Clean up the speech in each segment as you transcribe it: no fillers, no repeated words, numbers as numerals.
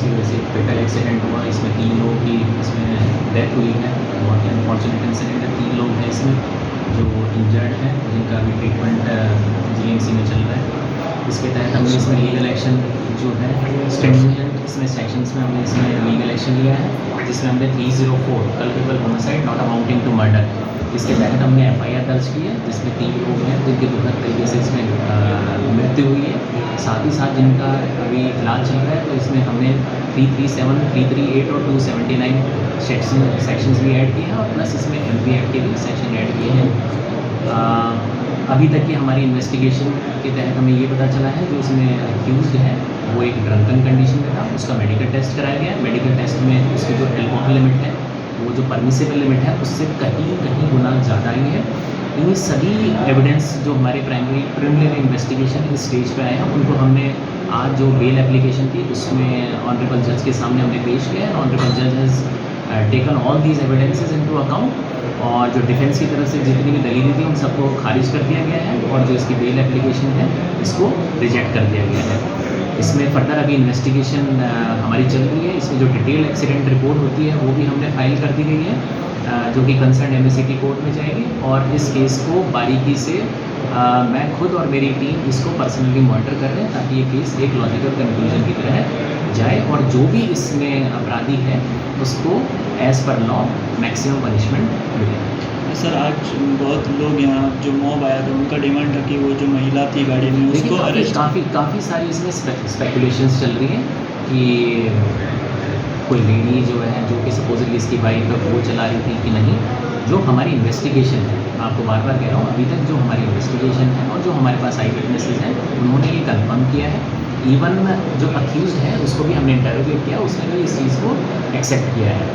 जिसकी वजह से फेटल एक्सीडेंट हुआ। इसमें 3 लोगों की इसमें डेथ हुई है। बहुत ही अनफॉर्चुनेट इंसिडेंट है। 3 लोग हैं इसमें जो इंजर्ड हैं, जिनका अभी ट्रीटमेंट जीएमसी में चल रहा है। इसके तहत हमने इसमें लीगल एक्शन जो है स्टेंजेंट इसमें सेक्शंस में हमने इसमें लीगल एक्शन लिया है, जिसमें हमने 304 culpable homicide not amounting to murder, इसके तहत हमने एफआईआर दर्ज की है, जिसमें 3 लोग हैं जिनकी दुखद तरीके से इसमें मृत्यु हुई है। साथ ही साथ जिनका अभी इलाज चल रहा है, तो इसमें हमने 337, 338 और 279 सेक्शंस भी ऐड किए हैं, और प्लस इसमें एमपी एक्ट के भी सेक्शन ऐड किए हैं। अभी तक की हमारी इन्वेस्टिगेशन के तहत हमें ये पता चला है जो इसमें अक्यूज़्ड है वो एक ड्रंकन कंडीशन में था। उसका मेडिकल टेस्ट कराया गया। मेडिकल टेस्ट में उसकी जो एल्कोहल लिमिट है, वो जो परमिसिबल लिमिट है, उससे कहीं गुना ज़्यादा ही है। इन्हीं सभी एविडेंस जो हमारे प्रिलिमिनरी इन्वेस्टिगेशन के स्टेज पे आए हैं, उनको हमने आज जो बेल एप्लीकेशन थी उसमें ऑनरेबल जज के सामने हमने पेश किया है। ऑनरेबल जज has taken all these evidences into account, और जो डिफेंस की तरफ से जितनी भी दलीलें थी उन सबको खारिज कर दिया गया है, और जो इसकी बेल एप्लीकेशन है इसको रिजेक्ट कर दिया गया है। इसमें फर्दर अभी इन्वेस्टिगेशन हमारी चल रही है। इसमें जो डिटेल एक्सीडेंट रिपोर्ट होती है वो भी हमने फाइल कर दी गई है, जो कि कंसर्न एमएससीपी कोर्ट में जाएगी, और इस केस को बारीकी से मैं खुद और मेरी टीम इसको पर्सनली मॉनिटर कर रहे हैं, ताकि ये केस एक लॉजिकल कंक्लूजन की तरह जाए, और जो भी इसमें अपराधी है उसको as per law maximum punishment मिले। सर, आज बहुत लोग यहाँ जो मॉब आया था उनका डिमांड था कि वो जो महिला थी गाड़ी में उसको अरेस्ट। काफ़ी सारी इसमें स्पेकुलेशंस चल रही हैं कि कोई लेडी जो है, जो कि सपोजली इसकी बाइक वो चला रही थी कि नहीं। जो हमारी इन्वेस्टिगेशन है, आपको बार बार कह रहा हूँ, अभी तक जो हमारी इन्वेस्टिगेशन है और जो हमारे पास आई विटनेसेस हैं, उन्होंने ये कंफर्म किया है। इवन जो अक्यूज़ है उसको भी हमने इंटरोगेट किया, उसने भी इस चीज़ को एक्सेप्ट किया है।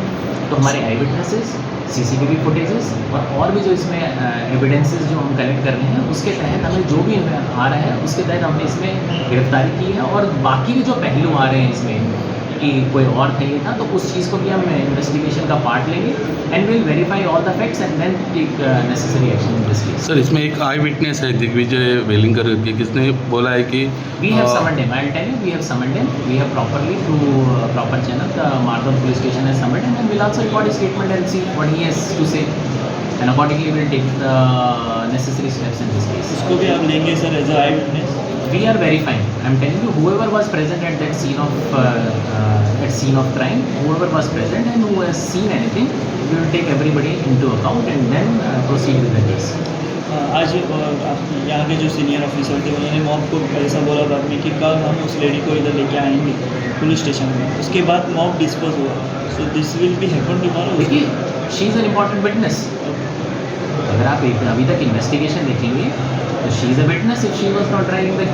तो हमारे आई विटनेसेस, सीसीटीवी फुटेजेस और भी जो इसमें एविडेंसेस जो हम कलेक्ट कर रहे हैं, उसके तहत हमें जो भी आ रहा है उसके तहत हमने इसमें गिरफ्तारी की है। और बाकी भी जो पहलू आ रहे हैं इसमें कि कोई और था ये था, तो उस चीज़ को भी हम इन्वेस्टिगेशन का पार्ट लेंगे and will verify all the facts and then take necessary action in this case. Sir, इसमें एक आई विटनेस है दिग्विजय वेलिंगर की, किसने बोला है कि we have summoned him, I will tell you, we have summoned him, we have properly through proper channel the मार्दल police station has summoned him and will also record his statement and see what he has to say, and accordingly will take the necessary steps in this case. उसको भी आप लेंगे sir as I witness? We are verifying. I'm telling you, whoever was present at that scene of crime, whoever was present and who has seen anything, we will take everybody into account and then proceed with the case. आज आप यहाँ के जो senior officer थे उन्होंने mob को ऐसा बोला बाद में कि कल हम उस लेडी को इधर लेके आएंगे पुलिस स्टेशन में, उसके बाद मॉब डिस्पोज हुआ। So this will be happen tomorrow. देखिए, she is an important witness. अगर आप अभी तक इन्वेस्टिगेशन देखेंगे तो she is a witness if she was not driving the,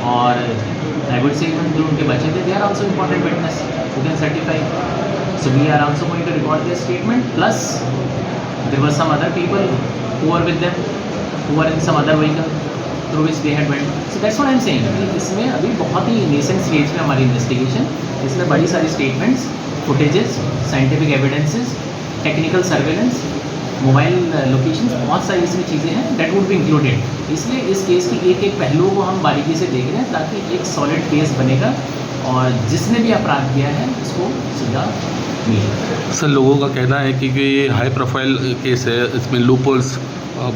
और आई वुड से इवन जो उनके बच्चे थे, they are also important witness who can certify. So we are also going to record their statement, plus there were some other people who are with them, who are in some other vehicle through which they had went. So that's what I am saying, इसमें अभी बहुत ही nascent stage में हमारी investigation, इसमें बड़ी सारी statements, footages, scientific evidences, technical surveillance, mobile locations, बहुत सारी इसमें चीज़ें हैं दैट वुड बी इंक्लूडेड। इसलिए इस केस की एक एक पहलुओं को हम बारीकी से देख रहे हैं, ताकि एक सॉलिड केस बनेगा और जिसने भी अपराध किया है उसको सजा मिले। सर, लोगों का कहना है कि ये हाई प्रोफाइल केस है, इसमें लूपहोल्स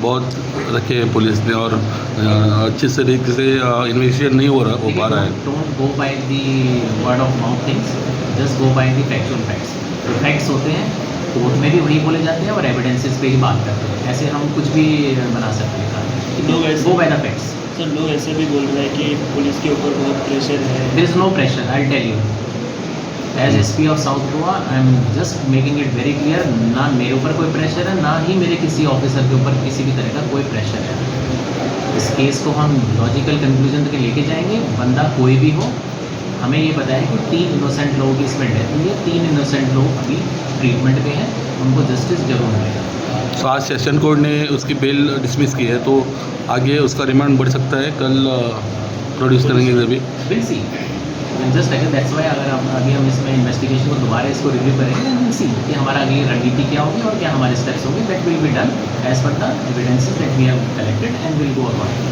बहुत रखे हैं पुलिस ने, और अच्छे तरीके से इन्वेस्टिगेशन नहीं हो पा रहा है। Don't go by the word of mouth things, just go by the factual facts. जो फैक्ट्स होते हैं कोर्ट में भी वही बोले जाते हैं और एविडेंसेस पे ही बात करते हैं, ऐसे हम कुछ भी बना सकते हैं। लोग ऐसे गो बाय द फैक्ट्स। सर, लोग ऐसे भी बोल रहे हैं कि पुलिस के ऊपर बहुत प्रेशर है। There is no pressure, I tell you, as SP of South Goa I am just making it very clear, ना मेरे ऊपर कोई प्रेशर है, ना ही मेरे किसी ऑफिसर के ऊपर किसी भी तरह का कोई प्रेशर है। इस केस को हम लॉजिकल कंक्लूजन तक लेके जाएंगे, बंदा कोई भी हो। हमें ये पता है कि 3 इनोसेंट लोगों की इसमें डेथ हुई है, 3 इनोसेंट लोग अभी ट्रीटमेंट पे हैं, उनको जस्टिस जरूर मिलेगा। तो आज सेशन कोर्ट ने उसकी बेल डिसमिस की है, तो आगे उसका रिमांड बढ़ सकता है, कल प्रोड्यूस करेंगे अभी। विल सी, जस्ट अगर दैट्स वाई अगर अभी हम इसमें इन्वेस्टिगेशन को दोबारा इसको रिव्यू करेंगे एंड विल सी कि हमारा अगली रणनीति क्या होगी और क्या हमारे स्टेप्स होंगे, that will be done as per the evidences that we have collected and will go according.